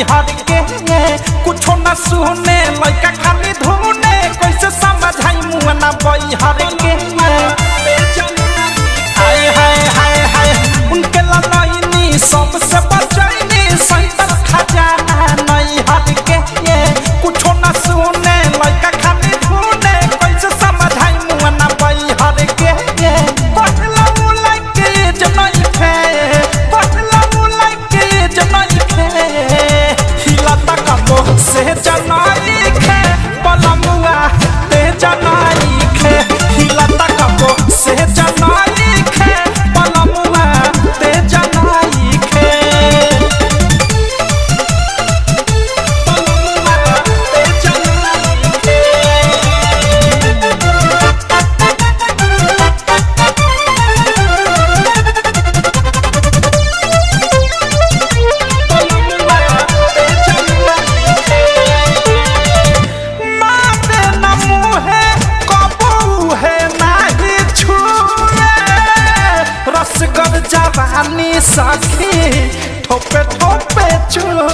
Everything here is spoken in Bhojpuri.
नहीं हर के कुछो न सुने लड़का खाली धुने कैसे समझाई मुँह न बई हर के हाय हाय हाय हाय उनके ललैनी सबसे बचैनी संतर खजाना नहीं हर के कुछो न सुने लड़का खाली धुने कैसे समझाई मुँह न बई हर के से जनाई खे पलमुआ ते जनाई खे हिलता कबो से जनाई खे पलमुआ ते जनाई खे पलमुआ ते जनाई खे जवानी सखी ठोपे ठोपे चुए